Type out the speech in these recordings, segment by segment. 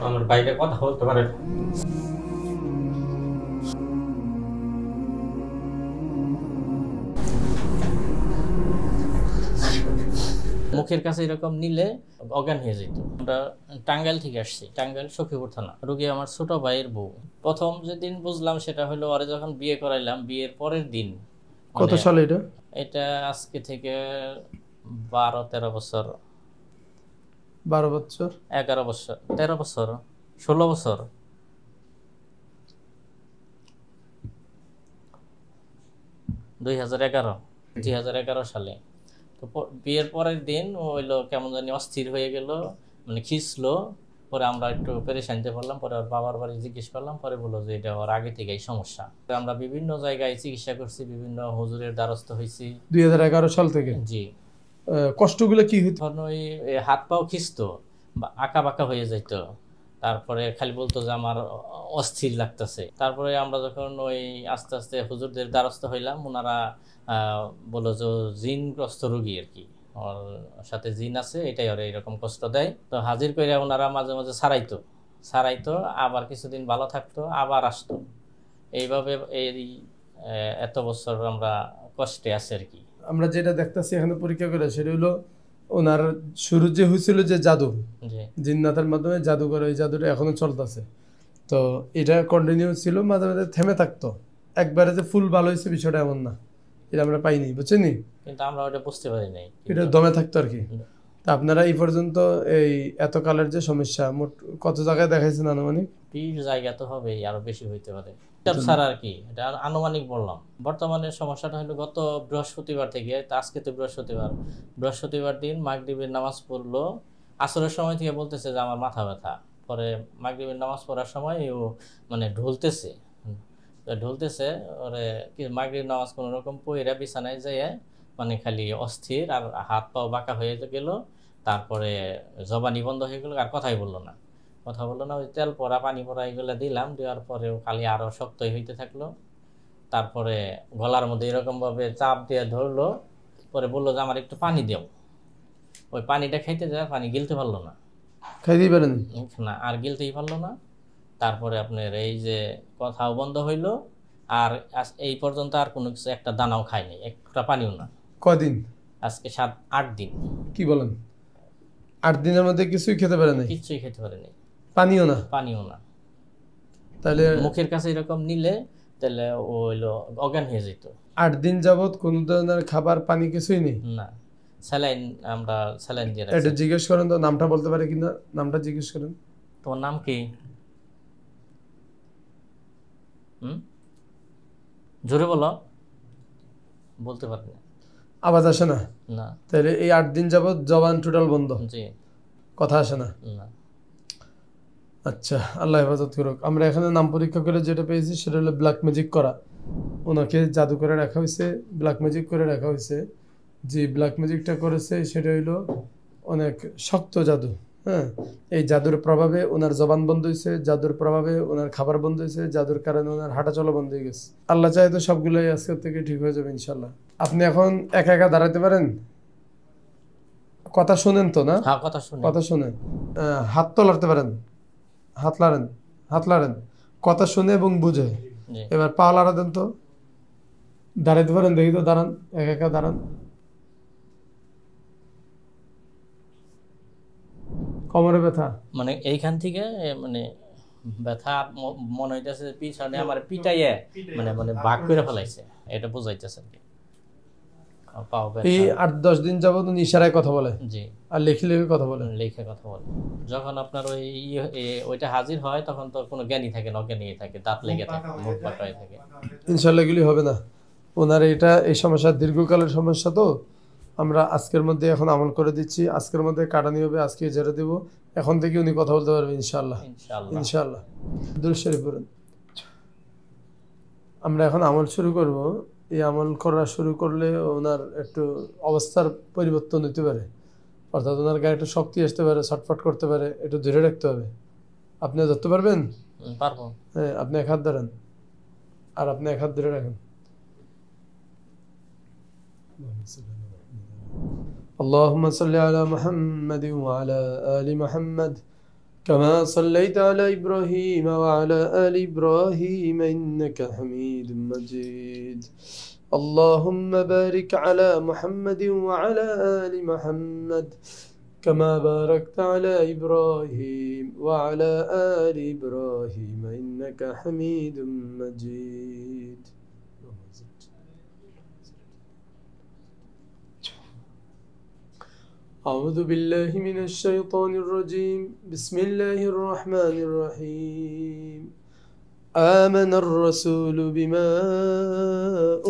আমার বাইরে কথা বলতে পারে। মুখের কাছে এরকম নিলে অজ্ঞান হয়ে যেত। আমরা টাঙ্গাইল থেকে আসছি, টাঙ্গাইল সখীপুর থানা। রোগী আমার ছোট ভাইয়ের বউ। প্রথম যেদিন বুঝলাম সেটা হলো ওরে যখন বিয়ে করাইলাম, বিয়ের পরের দিন। কত সালে এটা? এটা আজকে থেকে 12-13 বছর। 12 বছর, 11 বছর, 13 বছর, 16 বছর। 2011 সালে। তো বিয়ের পরের দিন ও হইলো কেমন জানি অস্থির হয়ে গেল, মানে খিঁচলো। পরে আমরা একটু পেরেশানিতে পড়লাম। পরে ওর বাবার বাড়ি জিজ্ঞেস করলাম, পরে বললো যে এটা ওর আগে থেকেই সমস্যা। আমরা বিভিন্ন জায়গায় চিকিৎসা করছি, বিভিন্ন হুজুরের দ্বারস্থ হয়েছি। 2011 সাল থেকে? জি। কষ্টগুলো কি হইতো? ওই হাত পাও খিঁচতো, আঁকা বাঁকা হয়ে যেত। তারপরে খালি বলতো যে আমার অস্থির লাগতেছে। তারপরে আমরা যখন ওই আস্তে আস্তে হুজুরদের দ্বারস্থ হইলাম, ওনারা বললো যে জিনগ্রস্ত রোগী আর কি, ওর সাথে জিন আছে, এটাই ওর এইরকম কষ্ট দেয়। তো হাজির করে ওনারা মাঝে মাঝে ছাড়াইতো, আবার কিছুদিন ভালো থাকতো, আবার আসতো। এইভাবে এই এত বছর আমরা কষ্টে আছি আর কি। আমরা যেটা দেখতেছি এখানে পরীক্ষা করে, সেটা হলো ওনার শুরু যে হয়েছিল যে জাদু, জিন্নাতের মাধ্যমে জাদু করে, ওই জাদুটা এখনো চলতেছে। তো এটা কন্টিনিউ ছিল, মাঝে মাঝে থেমে থাকতো। একবারে যে ফুল ভালো হয়েছে বিষয়টা এমন না, এটা আমরা পাইনি, বুঝছেন? কিন্তু আমরা ওটা বুঝতে পারি নাই, এটা দমে থাকতো আর কি। তা আপনারা এই পর্যন্ত এই এত কালের যে সমস্যা, মোট কত জায়গায় দেখাইছেন আনুমানিক? 20 জায়গা তো হবে, আরো বেশি হইতে পারে স্যার আর কি। এটা আনুমানিক বললাম। বর্তমানে সমস্যাটা হলো গত বৃহস্পতিবার থেকে, আজকে তো বৃহস্পতিবার দিন মাগরিবের নামাজ পড়লো, আসরের সময় থেকে বলতেছে যে আমার মাথা ব্যথা। পরে মাগরিবের নামাজ পড়ার সময় ও মানে ঢুলতেছে ওরে মাগরিব নামাজ কোনো রকম পইরা বিছানায় যায়, মানে খালি অস্থির, আর হাত পাও বাঁকা হয়ে গেল। তারপরে জবানি বন্ধ হয়ে গেল, আর কথা বললো না। ওই তেল পড়া পানি পড়া এগুলো দিলাম, দেওয়ার পরেও খালি আরো শক্তই হইতে থাকলো। তারপরে গলার মধ্যে এরকম ভাবে চাপ দিয়ে ধরলো। পরে বললো যে আমার একটু পানি দাও। ওই পানিটা খাইতে যায়, পানি গিলতে পারলো না। খাইতেই পারেন না, আর গিলতেই পারলো না। তারপরে আপনার এই যে কথাও বন্ধ হইলো, আর এই পর্যন্ত আর কোনো কিছু একটা দানাও খায়নি, একটা পানিও না। কদিন? আজকে 7-8 দিন। কি বলেন? 8 দিনের মধ্যে কিছুই খেতে পারে নাই? কিছুই খেতে পারেনি, পানিও না? তাহলে মুখের কাছে এরকম নিলে তাহলে ও হইলো অজ্ঞান হয়ে যেত। 8 দিন যাবত কোন ধরনের খাবার পানি কিছুই নেই? না, আমরা স্যালাইন দিয়ে রাখছি। এটা জিজ্ঞেস করেন তো, নামটা বলতে পারে কিনা, নামটা জিজ্ঞেস করেন। তোমার নাম কি? জোরে বলো। বলতে পারি না, আওয়াজ আসে না? না। তাহলে এই 8 দিন যাবত জবান টোটাল বন্ধ? জি। কথা আসে না? না। আচ্ছা, আল্লাহ হেফাজত করুক। আমরা এখানে নাম পরীক্ষা করে যেটা পেয়েছি সেটা হলো ব্ল্যাক ম্যাজিক করা। ওনাকে জাদু করে রাখা হয়েছে, ব্ল্যাক ম্যাজিক করে রাখা হয়েছে। যে ব্ল্যাক ম্যাজিকটা করেছে সেটা হইলো অনেক শক্ত জাদু। হ্যাঁ, এই জাদুর প্রভাবে ওনার জবান বন্ধ হয়েছে, জাদুর প্রভাবে ওনার খাবার বন্ধ হয়েছে, জাদুর কারণে ওনার হাঁটা চলা বন্ধ হয়ে গেছে। আল্লাহ চাহে তো সবগুলোই আজকের থেকে ঠিক হয়ে যাবে ইনশাল্লাহ। আপনি এখন একা একা দাঁড়াতে পারেন? কথা শুনেন তো না? হ্যাঁ, কথা শুনেন। হাত তো লড়তে পারেন? হাত লাড়েন, কথা শুনে এবং বুঝে। এবার পা লাড়া দেন তো, দাঁড়াইতে পারেন? দেখি তো, দাঁড়ান, একা একা দাঁড়ান। কোমরে ব্যথা? মানে এইখান থেকে মানে ব্যথা মনে হইতেছে পিছনে আমার পিটাইয়ে মানে ভাগ করে ফেলাইছে, এটা বুঝাইতেছে আর কি। এই 8-10 দিন যাবত ইশারায় কথা বলে? জি। আর লিখে কথা বলে? লিখে কথা বলে। যখন আপনার ওইটা হাজির হয় তখন তো কোনো জ্ঞানই থাকে না, অজ্ঞানী থাকে, দাঁত লেগে থাকে, মুখ বাঁকা হয়ে থাকে। ইনশাল্লাহ এগুলি হবে না। ওনার এই সমস্যা দীর্ঘকালের সমস্যা, তো আমরা আজকের মধ্যে এখন আমল করে দিচ্ছি। আজকের মধ্যে কাটানি হবে, আজকে ঝেড়ে দেবো। এখন থেকে উনি কথা বলতে পারবে ইনশাল্লাহ। দুরূদ শরীফ পড়ুন। আমরা এখন আমল শুরু করব। এই আমল করা শুরু করলে ওনার একটু অবস্থার পরিবর্তন হতে পারে, অর্থাৎ ওনার গায়ে একটু শক্তি আসতে পারে, ছটফট করতে পারে, একটু ধরে রাখতে হবে। আপনি ধরতে পারবেন? পারবো। হ্যাঁ, আপনি এক হাত ধরেন, আর আপনি এক হাত ধরে রাখেন। اللهم صل على محمد وعلى آل محمد كما صليت على إبراهيم وعلى آل إبراهيم إنك حميد مجيد. اللهم بارك على محمد وعلى آل محمد كما باركت على إبراهيم وعلى آل إبراهيم إنك حميد مجيد. أعوذ بالله من الشيطان الرجيم. بسم الله الرحمن الرحيم. آمن الرسول بما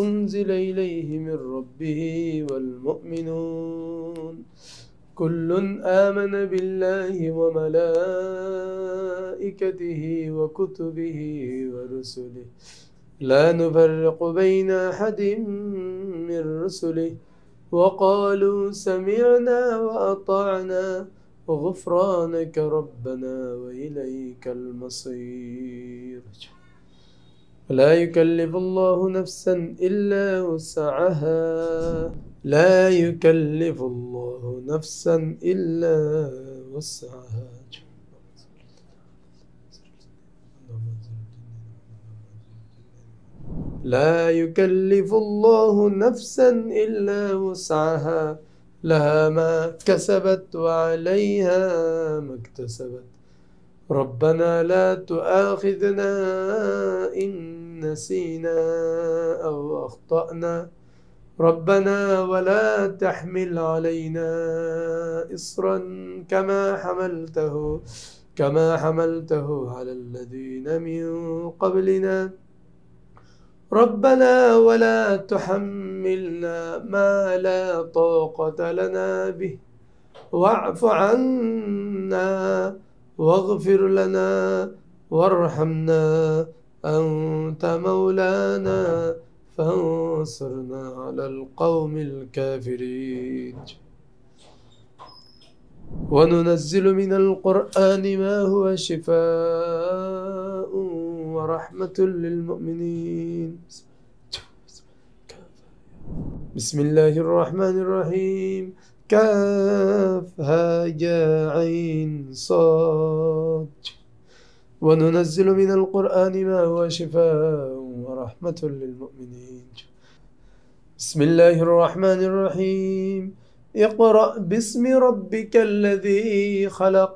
أنزل إليه من ربه والمؤمنون كل آمن بالله وملائكته وكتبه ورسله لا نفرق بين أحد من رسله وقالوا سمعنا وأطعنا غفرانك ربنا وإليك المصير. لا يكلف الله نفسا إلا وسعها. لا يكلف الله نفسا إلا وسعها. لا يكلف الله نفسا إلا وسعها لها ما كسبت وعليها ما اكتسبت ربنا لا تؤاخذنا إن نسينا أو أخطأنا ربنا ولا تحمل علينا إصرا كما حملته على الذين من قبلنا ربنا ولا تحملنا ما لا طاقة لنا به واعف عنا واغفر لنا وارحمنا أنت مولانا فانصرنا على القوم الكافرين. وننزل من القرآن ما هو شفاء ورحمة للمؤمنين. بسم الله الرحمن الرحيم. كافها يا عين صاد. وننزل من القرآن ما هو شفاء ورحمة للمؤمنين. بسم الله الرحمن الرحيم. اقرأ باسم ربك الذي خلق.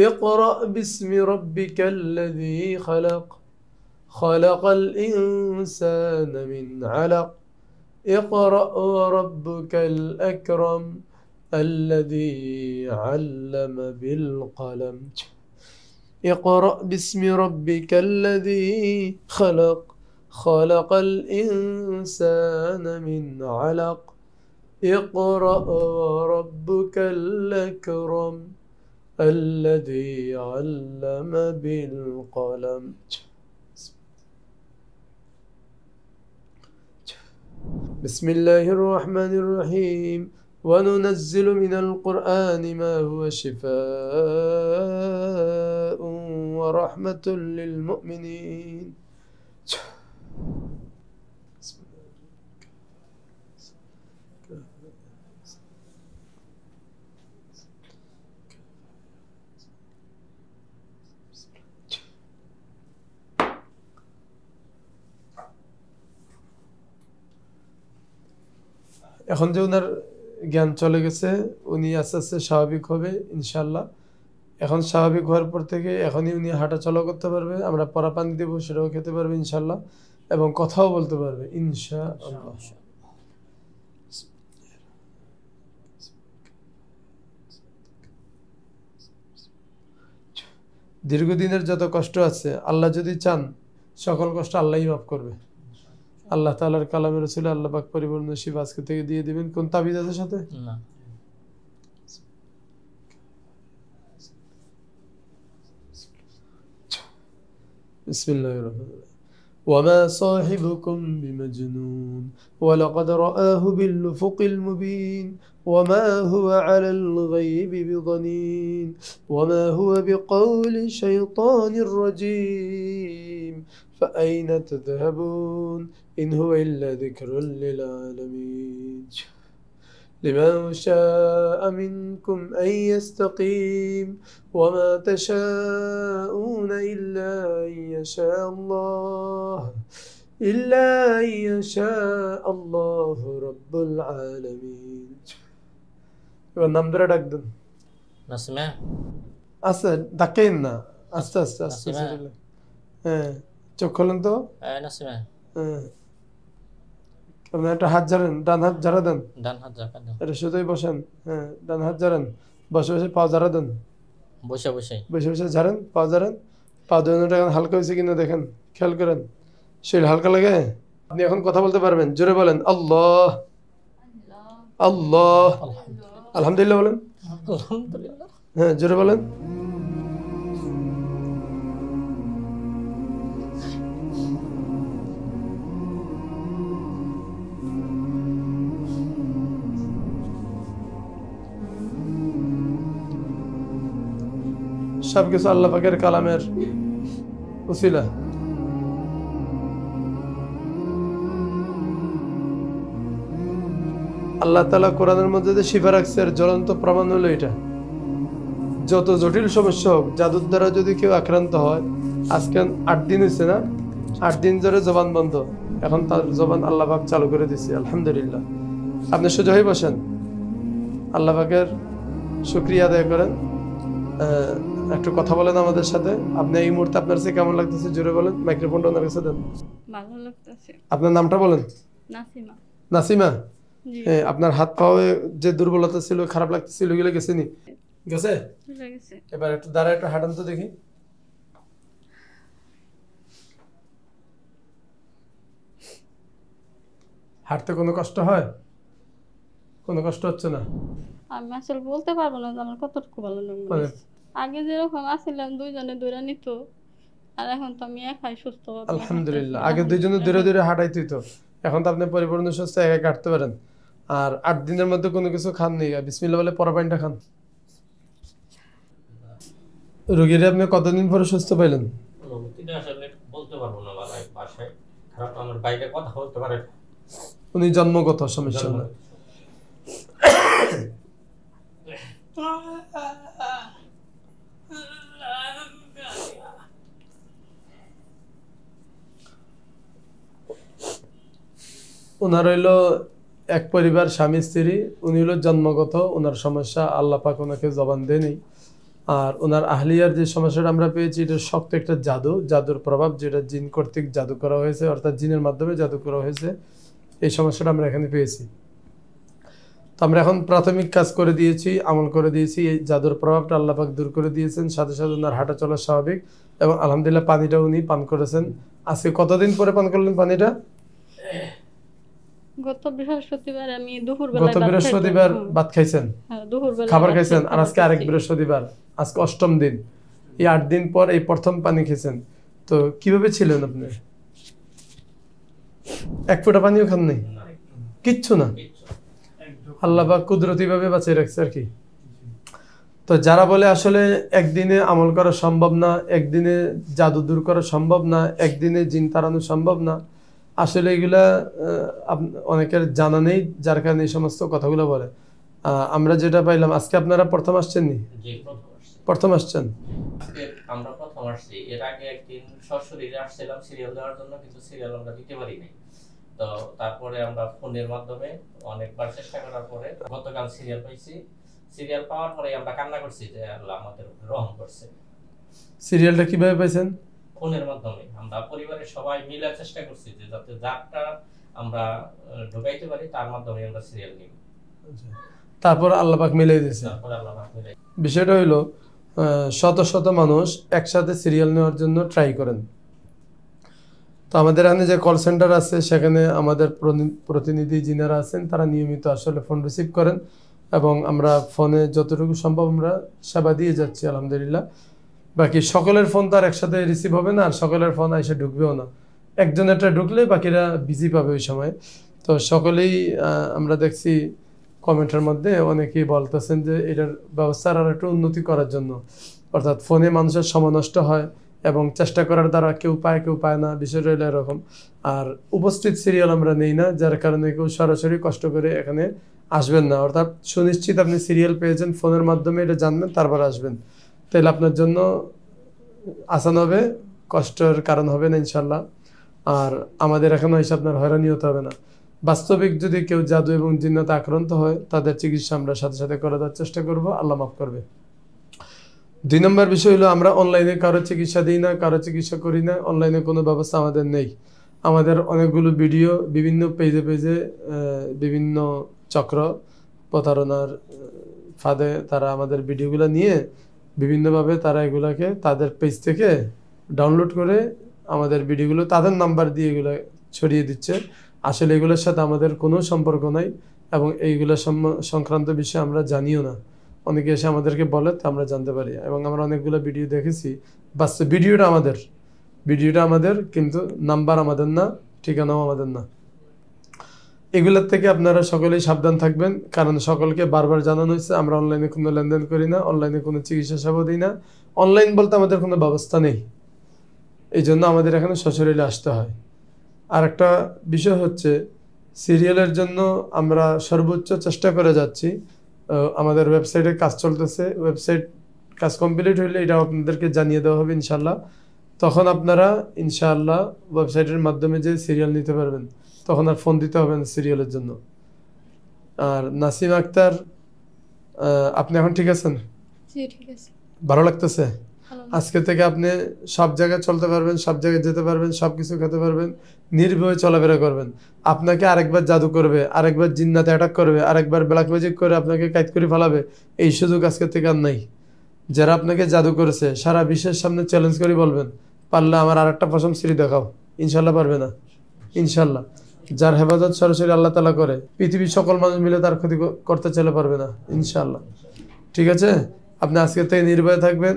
اقرأ باسم ربك الذي خلق. خلق الإنسان من علق. اقرأ وربك الأكرم الذي علم بالقلم. اقرأ باسم ربك الذي خلق. خلق الإنسان من علق. اقرأ وربك الأكرم الذي علم بالقلم. بسم الله الرحمن الرحيم. وننزل من القرآن ما هو شفاء ورحمة للمؤمنين. এখন যে ওনার জ্ঞান চলে গেছে উনি আস্তে আস্তে স্বাভাবিক হবে ইনশাআল্লাহ। এখন স্বাভাবিক হওয়ার পর থেকে এখনই উনি হাঁটা চলা করতে পারবে, আমরা পরা পানি দেবো সেটাও খেতে পারবে ইনশাআল্লাহ, এবং কথাও বলতে পারবে ইনশাআল্লাহ। দীর্ঘদিনের যত কষ্ট আছে আল্লাহ যদি চান সকল কষ্ট আল্লাহই মাফ করবে। আল্লাহ তাআলার কালামের রাসূল আল্লাহ পাক পরিপূর্ণ শিফা আজকে থেকে দিয়ে দিবেন। কোন তাবিজ আছে সাথে? না। বিসমিল্লাহির রহমানির রহিম। وما صاحبكم بمجنون ولقد رآه بالأفق المبين وما هو على الغيب بضنين وما هو بقول شيطان رجيم فأين تذهبون إن هو إلا ذكر للعالمين لمن شاء منكم أن يستقيم وما تشاءون إلا أن يشاء الله رب العالمين. এবার নাম ধরে ডাক দেন। নাসিমা আচ্ছা ডাকেন না, আস্তে আস্তে আস্তে। নাসিমা। হ্যাঁ চোখ খোলেন তো। নাসিমা। হ্যাঁ আপনার একটা হাত ঝাড়েন, ডান হাত ঝাড়া দেন। ডান হাত ঝাঁকা দাও। এটা শুধুই বসেন। হ্যাঁ ডান হাত ঝাড়েন, বসে বসে পা ঝাড়া দেন। বসে বসে বসে বসে ঝাড়েন, পা ঝাড়েন। পা দুজনটা এখন হালকা হয়েছে কিনা দেখেন, খেয়াল করেন। শরীর হালকা লাগে। আপনি এখন কথা বলতে পারবেন, জোরে বলেন আল্লাহ আল্লাহ। আলহামদুলিল্লাহ বলেন। আলহামদুলিল্লাহ। হ্যাঁ জোরে বলেন। সবকিছু আল্লাহ পাকের কালামের উসিলা। আল্লাহ তাআলা কোরআনের মধ্যে যে শিফা রাখছে এর জ্বলন্ত প্রমাণ হলো এটা। যত জটিল সমস্যা হোক, জাদুর দ্বারা যদি কেউ আক্রান্ত হয়, আজকে 8 দিন হয়েছে না, 8 দিন ধরে জবান বন্ধ, এখন তার জবান আল্লাহ পাক চালু করে দিচ্ছে। আলহামদুলিল্লাহ। আপনি সোজা হয়ে বসেন, আল্লাহ পাকের শুকরিয়া আদায় করেন। একটু কথা বলেন আমাদের সাথে। আপনি এই মুহূর্তে আপনার কাছে কেমন লাগতেছে জোরে বলেন। মাইক্রোফোনটা ওনার কাছে দেন। ভালো লাগতেছে। আপনার নামটা বলেন। নাসিমা। নাসিমা। জি। আপনার হাত পায়ে যে দুর্বলতা ছিল, খারাপ লাগতেছিল, ওগুলো গেছে নি? গেছে। চলে গেছে। এবার একটু দাঁড়া, একটু হাঁটান তো দেখি। হাঁটতে কোনো কষ্ট হয়? কোনো কষ্ট হচ্ছে না? আমি আসলে বলতে পারবো না যে আমার কতটুকু ভালো লাগে। আগে যেরকম আসছিলাম দুইজনে দৌড়া নিত, আর এখন তো আমি একাই সুস্থ। আলহামদুলিল্লাহ। আগে দুইজনে দূরে দূরে হাঁটাইতেই তো, এখন তো আপনি পরিপূর্ণ সুস্থ, একা কাটতে পারেন। আর 8 দিনের মধ্যে কোনো কিছু খান নি, বিসমিল্লাহ বলে পরা পানিটা খান। রোগীরা আপনি কতদিন পরে সুস্থ পাইলেন? অনুভূতিটা আসলে বলতে পারবো না, বাসায় খারাপ, আমার বাইরে কথা বলতে পারে। উনি জন্মগত সমস্যা না। ওনার হইলো এক পরিবার, স্বামী স্ত্রী। উনি হলো জন্মগত, ওনার সমস্যা আল্লাহ পাক ওনাকে জবান দেয়নি। আর ওনার আহলিয়ার যে সমস্যাটা আমরা পেয়েছি, এটা শক্ত একটা জাদুর প্রভাব, যেটা জিন কর্তৃক জাদু করা হয়েছে, অর্থাৎ জিনের মাধ্যমে জাদু করা হয়েছে। এই সমস্যাটা আমরা এখানে পেয়েছি। তো আমরা এখন প্রাথমিক কাজ করে দিয়েছি, আমল করে দিয়েছি। এই জাদুর প্রভাবটা আল্লাহ পাক দূর করে দিয়েছেন, সাথে সাথে ওনার হাঁটা চলা স্বাভাবিক। এবং আলহামদুলিল্লাহ পানিটা উনি পান করেছেন। আজকে কতদিন পরে পান করলেন পানিটা? গত বৃহস্পতিবার আমি দুপুরবেলা ভাত খাইছেন, খাবার খাইছেন। আর আজকে আরেক বৃহস্পতিবার, আজকে 8ম দিন। এই 8 দিন পর এই প্রথম পানি খেয়েছেন। তো কিভাবে ছিলেন আপনি? এক ফোঁটা পানিও খান নাই? কিচ্ছু না। আল্লাহ পাক কুদরতি ভাবে বাঁচিয়ে রাখছে আর কি। তো যারা বলে আসলে একদিনে আমল করা সম্ভব না, একদিনে জাদু দূর করা সম্ভব না, একদিনে জিন তাড়ানো সম্ভব না, আসলে এগুলা অনেকের জানা নেই, যার কারণে এই সমস্ত কথাগুলো বলে। আমরা যেটা পাইলাম, আজকে আপনারা প্রথম আসছেন নি? প্রথম আসছেন। আমরা প্রথম আসছি। এর আগে একদিন সশরীরে আসছিলাম সিরিয়াল দেওয়ার জন্য, কিন্তু সিরিয়াল আমরা দিতে পারি নাই। তো তারপরে আমরা ফোনের মাধ্যমে অনেকবার চেষ্টা করার পরে গতকাল সিরিয়াল পাইছি। সিরিয়াল পাওয়ার পরে আমরা কান্না করছি যে আল্লাহ আমাদের উপর রহম করছে। সিরিয়ালটা কিভাবে পাইছেন? ফোনের মাধ্যমে আমরা পরিবারের সবাই মিলে চেষ্টা করছি যে যাতে যারটা আমরা ঢুকাইতে পারি, তার মাধ্যমে আমরা সিরিয়াল নিব। তারপর আল্লাহ পাক মিলিয়ে দিয়েছে। বিষয়টা হইলো, শত শত মানুষ একসাথে সিরিয়াল নেওয়ার জন্য ট্রাই করেন। তো আমাদের এখানে যে কল সেন্টার আছে, সেখানে আমাদের প্রতিনিধি যিনারা আছেন, তারা নিয়মিত আসলে ফোন রিসিভ করেন এবং আমরা ফোনে যতটুকু সম্ভব আমরা সেবা দিয়ে যাচ্ছি আলহামদুলিল্লাহ। বাকি সকলের ফোন তো আর একসাথে রিসিভ হবে না, আর সকলের ফোন এসে ঢুকবেও না। একজনেরটা ঢুকলে বাকিরা বিজি পাবে ওই সময়। তো সকলেই আমরা দেখছি কমেন্টের মধ্যে অনেকেই বলতেছেন যে এটার ব্যবস্থার আর একটু উন্নতি করার জন্য, অর্থাৎ ফোনে মানুষের সময় নষ্ট হয় এবং চেষ্টা করার দ্বারা কেউ পায় না, বিষয়টা হলো এরকম। আর উপস্থিত সিরিয়াল আমরা নেই না, যার কারণে কেউ সরাসরি কষ্ট করে এখানে আসবেন না, অর্থাৎ সুনিশ্চিত আপনি সিরিয়াল পেয়েছেন ফোনের মাধ্যমে, এটা জানবেন তারপর আসবেন, তাহলে আপনার জন্য আসান হবে, কষ্টের কারণ হবে না ইনশাল্লাহ। আর আমাদের এখনো এসে আপনার হয়রানি হতে হবে না। বাস্তবিক যদি কেউ জাদু এবং জিন্নাতে আক্রান্ত হয় তাদের চিকিৎসা আমরা সাথে সাথে করে দেওয়ার চেষ্টা করব, আল্লাহ মাফ করবে। 2 নম্বর বিষয় হলো আমরা অনলাইনে কারো চিকিৎসা দিই না, কারো চিকিৎসা করি না, অনলাইনে কোনো ব্যবস্থা আমাদের নেই। আমাদের অনেকগুলো ভিডিও বিভিন্ন পেজে পেজে বিভিন্ন চক্র প্রতারণার ফাঁদে তারা আমাদের ভিডিওগুলো নিয়ে বিভিন্নভাবে তারা এগুলাকে তাদের পেজ থেকে ডাউনলোড করে আমাদের ভিডিওগুলো তাদের নাম্বার দিয়ে এগুলো ছড়িয়ে দিচ্ছে। আসলে এগুলোর সাথে আমাদের কোনো সম্পর্ক নাই এবং এইগুলো সংক্রান্ত বিষয়ে আমরা জানিও না। অনেকে এসে আমাদেরকে বলে তো আমরা জানতে পারি, এবং আমরা অনেকগুলো ভিডিও দেখেছি। বাস্তব ভিডিওটা আমাদের কিন্তু নাম্বার আমাদের না, ঠিকানাও আমাদের না। এগুলোর থেকে আপনারা সকলেই সাবধান থাকবেন, কারণ সকলকে বারবার জানানো হয়েছে আমরা অনলাইনে কোনো লেনদেন করি না, অনলাইনে কোনো চিকিৎসা সেবা দিই না, অনলাইন বলতে আমাদের কোনো ব্যবস্থা নেই, এই জন্য আমাদের এখানে সশরীরে আসতে হয়। আর একটা বিষয় হচ্ছে সিরিয়ালের জন্য আমরা সর্বোচ্চ চেষ্টা করে যাচ্ছি। আমাদের ওয়েবসাইটে কাজ চলতেছে, ওয়েবসাইট কাজ কমপ্লিট হইলে এটা আপনাদেরকে জানিয়ে দেওয়া হবে ইনশাল্লাহ। তখন আপনারা ইনশাআল্লাহ ওয়েবসাইটের মাধ্যমে যে সিরিয়াল নিতে পারবেন, তখন আর ফোন দিতে হবে না সিরিয়ালের জন্য। আর নাসিম আক্তার, আপনি এখন ঠিক আছেন? জি ঠিক আছে। ভালো লাগতেছে? ভালো। আজকে থেকে আপনি সব জায়গায় চলতে পারবেন, সব জায়গায় যেতে পারবেন, সব কিছু খেতে পারবেন, নির্ভয়ে চলাফেরা করবেন। আপনাকে আরেকবার জাদু করবে, আরেকবার জিন্নাতে অ্যাটাক করবে, আরেকবার ব্ল্যাক ম্যাজিক করে আপনাকে কাইট করে ফেলাবে, এই সুযোগ আজকে থেকে আর নাই। যারা আপনাকে জাদু করেছে সারা বিশ্বের সামনে চ্যালেঞ্জ করে বলবেন, পারলে আমার আরেকটা পশম সিঁড়ি দেখাও। ইনশাল্লাহ পারবে না? ইনশাল্লাহ। যার হেফাজত সরাসরি আল্লাহ তাআলা করে, পৃথিবীর সকল মানুষ মিলে তার ক্ষতি করতে চাইলে পারবে না ইনশাল্লাহ। ঠিক আছে? আপনি আজকে থেকে নির্ভয়ে থাকবেন,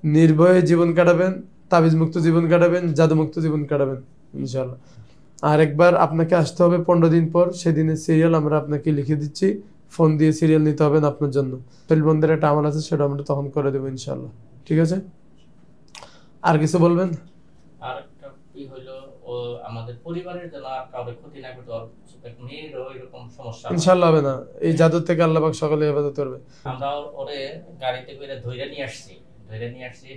নির্ভয়ে জীবন কাটাবেন, তাবিজ মুক্ত জীবন কাটাবেন, জাদু মুক্ত জীবন কাটাবেন ইনশাল্লাহ। আর একবার আপনাকে আসতে হবে 15 দিন পর, সেদিনের সিরিয়াল আমরা আপনাকে লিখে দিচ্ছি, ফোন দিয়ে সিরিয়াল নিতে হবে না আপনার জন্য। ফেলবন্ধের একটা আমল আছে, সেটা আমরা তখন করে দেবো ইনশাল্লাহ। ঠিক আছে? আর কিছু বলবেন? আর একটা কি হলো, ও আমাদের পরিবারের যেন আর কাউকে ক্ষতি না করতে, ওর মেয়েরও এরকম সমস্যা ইনশাল্লাহ হবে না। এই জাদুর থেকে আল্লাহ পাক সকলে হেফাজত করবে। আমরা ওরে গাড়িতে করে ধইরা নিয়ে আসছি,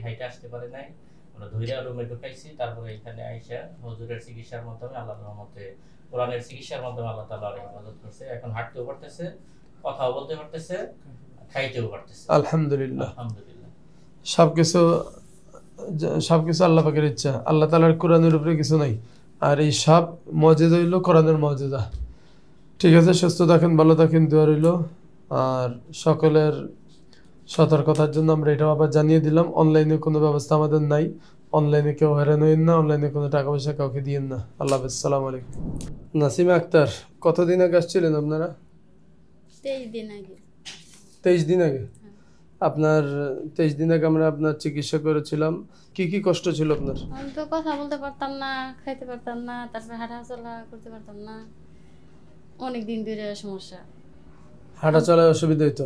হাইটে আসতে পারে নাই, আমরা ধইরা রুমে ঢুকাইছি। তারপরে এখানে আইসা হুজুরের চিকিৎসার মাধ্যমে, আল্লাহর রহমতে কোরআনের চিকিৎসার মাধ্যমে আল্লাহ তাআলা ওরে হেফাজত করছে। এখন হাঁটতেও পারতেছে, কথাও বলতে পারতেছে, খাইতেও পারতেছে। আলহামদুলিল্লাহ। আলহামদুলিল্লাহ। সবকিছু আল্লাহ পাকের ইচ্ছা। আল্লাহ তাআলার কোরআনের উপরে কিছু নাই। আর এই সব মুজিজা হইল কোরআনের মুজিজা। ঠিক আছে, সুস্থ থাকেন, ভালো থাকেন, দোয়া রইল। আর সকলের সতর্কতার জন্য আমরা এটাও আবার জানিয়ে দিলাম, অনলাইনে কোনো ব্যবস্থা আমাদের নাই, অনলাইনে কেউ হয়রান হইন না, অনলাইনে কোনো টাকা পয়সা কাউকে দিয়েন না। আল্লাহ হাফেজ, আসসালামু আলাইকুম। নাসিমা আক্তার, কতদিন আগে আসছিলেন আপনারা? 23 দিন আগে। 23 দিন আগে? আপনার 23 দিন আগে আমরা আপনার চিকিৎসা করেছিলাম। কি কি কষ্ট ছিল আপনার? আমি তো কথা বলতে পারতাম না, খাইতে পারতাম না, তারপরে হাঁটাচলা করতে পারতাম না, অনেক দিন ধরে সমস্যা। হাঁটা চলায় অসুবিধা হইতো?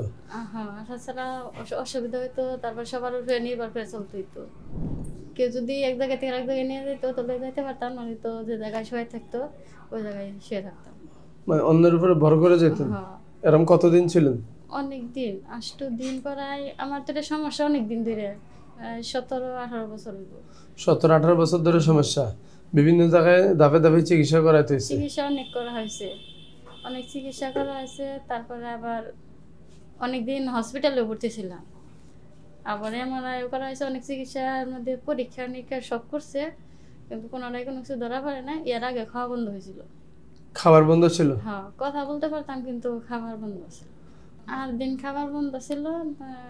হ্যাঁ, হাঁটাচলা অসুবিধা হইতো, তারপর সবার উপরে নির্ভর করে চলতে হইতো। কেউ যদি এক জায়গা থেকে আরেক জায়গায় নিয়ে যেত তাহলে যাইতে পারতাম, নয়তো তো যে জায়গায় শুয়ে থাকতো ওই জায়গায় শুয়ে থাকতাম। মানে অন্যের উপরে ভর করে যেতেন? হ্যাঁ, এরকম কতদিন ছিলেন? অনেক দিন, 8 দিন প্রায়। আমার তো এটা সমস্যা অনেক দিন ধরে, 17-18 বছর হইব। 17-18 বছর ধরে সমস্যা? বিভিন্ন জায়গায় ধাপে ধাপে চিকিৎসা করাইতে হয়েছে? চিকিৎসা অনেক করা হয়েছে, অনেক চিকিৎসা করা হয়েছে। তারপরে আবার অনেক দিন হসপিটালে ভর্তি ছিলাম, আবার এমআরআই করা হয়েছে, অনেক চিকিৎসার মধ্যে পরীক্ষা নিরীক্ষা সব করছে, কিন্তু কোনোটাই কোনো কিছু ধরা পড়ে না। এর আগে খাওয়া বন্ধ হয়েছিল। খাবার বন্ধ ছিল? হ্যাঁ, কথা বলতে পারতাম কিন্তু খাবার বন্ধ ছিল। 8 দিন খাবার বন্ধ ছিল। হ্যাঁ,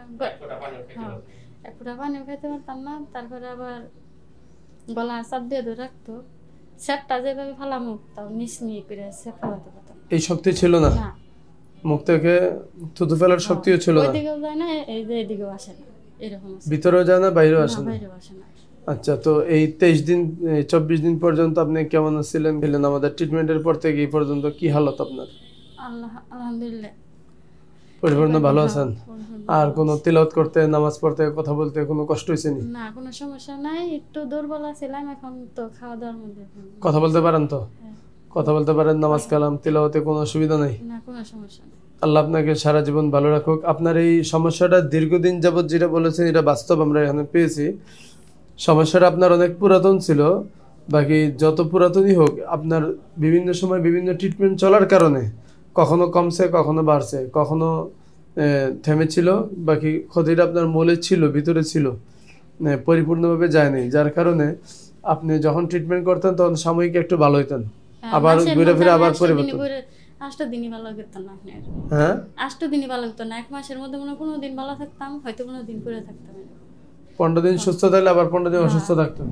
এক ফোঁটা পানিও খেতে পারতাম না। তারপরে আবার গলা চাপ দিয়ে ধরে রাখতো, সেটটা যেভাবে ফালামো তাও নিচ নিয়ে করে সেট ফালাতে পারতাম। এই শক্তি ছিল না? না, মুখ থেকে থুতু ফেলার শক্তিও ছিল না? ওইদিকেও যায় না, এই যে এদিকেও আসে না, এরকম আছে। ভিতরেও যায় না, বাইরেও আসে না, না? বাইরেও আসে না। আচ্ছা, তো এই 23 দিন 24 দিন পর্যন্ত আপনি কেমন ছিলেন? আমাদের ট্রিটমেন্টের পর থেকে এই পর্যন্ত কি হালত আপনার? আলহামদুলিল্লাহ পরিপূর্ণ ভালো আছেন? পরিপূর্ণ আর ভালো কোনো তিলাওয়াত করতে, নামাজ পড়তে, কথা বলতে কোনো কষ্ট হয়েছে নি? না, কোনো সমস্যা নাই। একটু দুর্বল ছিলাম, এখন তো খাওয়া দাওয়ার মধ্যে কথা বলতে পারেন তো? হ্যাঁ। কথা বলতে পারেন, নামাজ কালাম তিলাওয়াতে কোনো অসুবিধা নাই? না, কোনো সমস্যা নেই। আল্লাহ আপনাকে সারা জীবন ভালো রাখুক। আপনার এই সমস্যাটা দীর্ঘদিন যাবত যেটা বলেছেন এটা বাস্তব আমরা এখানে পেয়েছি। সমস্যাটা আপনার অনেক পুরাতন ছিল, বাকি যত পুরাতনই হোক আপনার বিভিন্ন সময় বিভিন্ন ট্রিটমেন্ট চলার কারণে কখনো কমছে, কখনো বাড়ছে, কখনো থেমেছিল, বাকি ক্ষতিটা আপনার মূলে ছিল, ভিতরে ছিল, পরিপূর্ণভাবে যায়নি, যার কারণে আপনি যখন ট্রিটমেন্ট করতেন তখন সাময়িক একটু ভালো হইতেন, আবার ঘুরে ফিরে আবার পরিবর্তন। 8 দিনই ভালো হতো না আপনার, হ্যাঁ 8 দিনই ভালো হতো না। 1 মাসের মধ্যে মনে 15 দিন ভালো থাকতাম, হয়তো 15 দিন করে থাকতাম, 15 দিন সুস্থ থাকলে আবার 15 দিন অসুস্থ থাকতেন,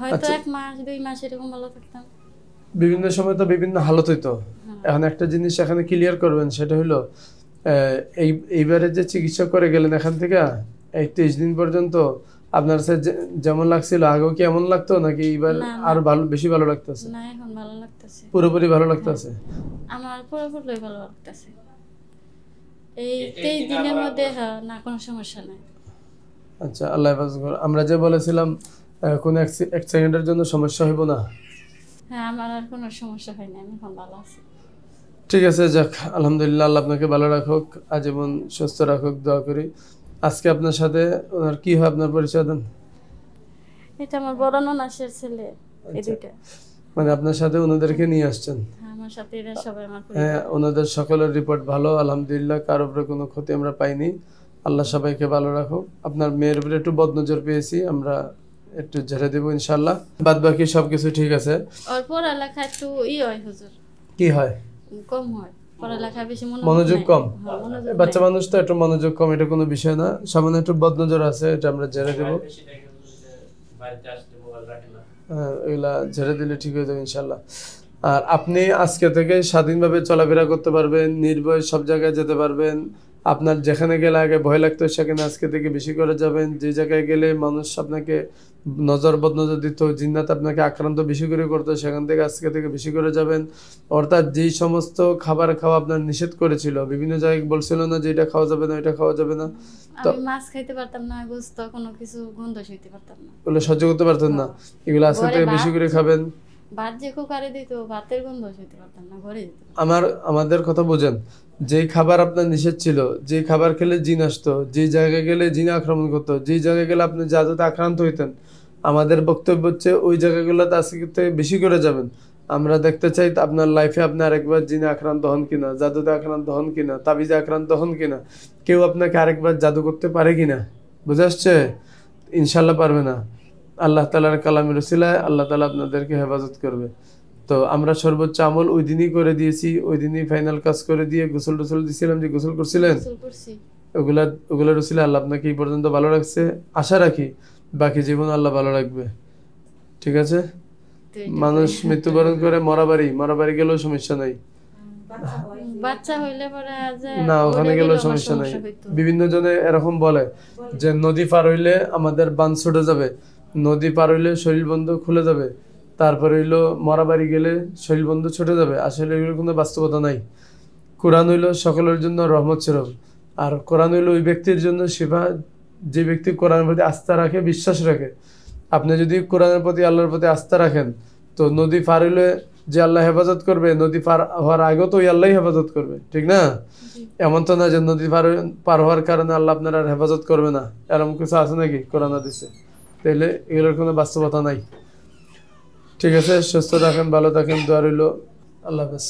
হয়তো 1 মাস 2 মাস এরকম ভালো থাকতাম। বিভিন্ন সময় তো বিভিন্ন হালত হইতো। এখন একটা জিনিস এখানে ক্লিয়ার করবেন, সেটা হলো এইবারে যে চিকিৎসা করে গেলেন এখান থেকে এই 23 দিন পর্যন্ত আপনার যেমন লাগছিল আগেও কি এমন লাগতো, নাকি এইবার আর ভালো, বেশি ভালো লাগতেছে? না, এখন ভালো লাগতেছে, পুরোপুরি ভালো লাগতেছে। আমার পুরোপুরি ভালো লাগতেছে এই 23 দিনের মধ্যে। হ্যাঁ, না কোনো সমস্যা নাই। আচ্ছা, আল্লাহ হেফাজত করুন। আমরা যে বলেছিলাম কোনো এক সেকেন্ডের জন্য সমস্যা হইব না? হ্যাঁ, আমার আর কোনো সমস্যা হয় না, আমি এখন ভালো আছি। ঠিক আছে, যাক আলহামদুলিল্লাহ, আল্লাহ আপনাকে ভালো রাখুক, আজীবন সুস্থ রাখুক, দোয়া করি। আজকে আপনার সাথে ওনার কি হয়, আপনার পরিচয় দেন। এটা আমার বড় ননাসের ছেলে, এই দুইটা। মানে আপনার সাথে ওনাদেরকে নিয়ে আসছেন? হ্যাঁ, আমার সাথে এরা সবাই আমার হ্যাঁ, ওনাদের সকলের রিপোর্ট ভালো আলহামদুলিল্লাহ, কারোর উপরে কোনো ক্ষতি আমরা পাইনি। আল্লাহ সবাইকে ভালো রাখুক। আপনার মেয়ের উপরে একটু বদনজর পেয়েছি, আমরা একটু ঝেড়ে দেবো ইনশাল্লাহ, বাদ বাকি সবকিছু ঠিক আছে। ওর পড়ালেখা একটু হয় হুজুর, কি হয়? কম হয় পড়ালেখা, বেশি মনোযোগ কম। হ্যাঁ, বাচ্চা মানুষ তো একটু মনোযোগ কম, এটা কোনো বিষয় না, সামান্য একটু বদনজর আছে, এটা আমরা ঝেড়ে দেবো। হ্যাঁ, এগুলা ঝেড়ে দিলে ঠিক হয়ে যাবে ইনশাল্লাহ। আর আপনি আজকে থেকে স্বাধীনভাবে চলাফেরা করতে পারবেন, নির্ভয়ে সব জায়গায় যেতে পারবেন। আপনার যেখানে গেলে আগে ভয় লাগতো, সেখানে আজকে থেকে বেশি করে যাবেন। যে জায়গায় গেলে মানুষ আপনাকে বদনজর দিত, জিন্নাত আপনাকে আক্রান্ত বেশি করে করতো, সেখান থেকে আজকে থেকে বেশি করে যাবেন। অর্থাৎ যেই সমস্ত খাবার খাওয়া আপনার নিষেধ করেছিল, বিভিন্ন জায়গায় বলছিল না যে এটা খাওয়া যাবে না, এটা খাওয়া যাবে না, তো আমি মাছ খাইতে পারতাম না, গোশত কোনো কিছু গন্ধ সইতে পারতাম না, ওগুলো সহ্য করতে পারতেন না। এগুলো আজকে থেকে বেশি করে খাবেন। ভাত যে কুকারে দিত, ভাতের গন্ধ সইতে পারতাম না, ঘরে যেত। আমাদের কথা বোঝেন, যেই খাবার আপনার নিষেধ ছিল, যে খাবার খেলে জিন আসতো, যে জায়গায় গেলে জিন আক্রমণ করতো, যে জায়গায় গেলে আপনি জাদুতে আক্রান্ত হইতেন, আমাদের বক্তব্য হচ্ছে ওই জায়গাগুলোতে আজকে থেকে বেশি করে যাবেন। আমরা দেখতে চাই আপনার লাইফে আপনি আরেকবার জিনে আক্রান্ত হন কিনা, জাদুতে আক্রান্ত হন কিনা, তাবিজে আক্রান্ত হন কিনা, কেউ আপনাকে আরেকবার জাদু করতে পারে কিনা, বুঝে আসছে? ইনশাল্লাহ পারবে না। আল্লাহ তাআলার কালামের উসিলায় আল্লাহ তাআলা আপনাদেরকে হেফাজত করবে। তো আমরা সর্বোচ্চ আমল ওই দিনই করে দিয়েছি, ওই দিনই ফাইনাল কাজ করে দিয়ে গোসল টোসল দিয়েছিলাম, যে গোসল করছিলেন, ওগুলার উসিলায় আল্লাহ আপনাকে এই পর্যন্ত ভালো রাখছে। আশা রাখি বাকি জীবন আল্লাহ ভালো রাখবে। ঠিক আছে, মানুষ মৃত্যুবরণ করে মরাবাড়ি গেলেও সমস্যা নাই, বাচ্চা হইলে পরে না ওখানে গেলেও সমস্যা নাই। বিভিন্ন জনে এরকম বলে যে নদী পার হইলে আমাদের বান ছুটে যাবে, নদী পার হইলে শরীর বন্ধ খুলে যাবে, তারপরে হইলো মরাবাড়ি গেলে শরীর বন্ধ ছুটে যাবে। আসলে এগুলোর কোনো বাস্তবতা নাই। কোরআন হইলো সকলের জন্য রহমত স্বরূপ, আর কোরআন হইলো ওই ব্যক্তির জন্য শিফা যে ব্যক্তি কোরআনের প্রতি আস্থা রাখে, বিশ্বাস রাখে। আপনি যদি কোরআনের প্রতি, আল্লাহর প্রতি আস্থা রাখেন, তো নদী পার হইলে যে আল্লাহ হেফাজত করবে, নদী পার হওয়ার আগেও তো ওই আল্লাহ হেফাজত করবে, ঠিক না? এমন তো না যে নদী পার হওয়ার কারণে আল্লাহ আপনার আর হেফাজত করবে না, এরকম কিছু আছে নাকি কোরআন হাদিসে? তাইলে এগুলোর কোনো বাস্তবতা নাই। ঠিক আছে, সুস্থ থাকেন, ভালো থাকেন, দোয়া রইল। আল্লাহ হাফেজ।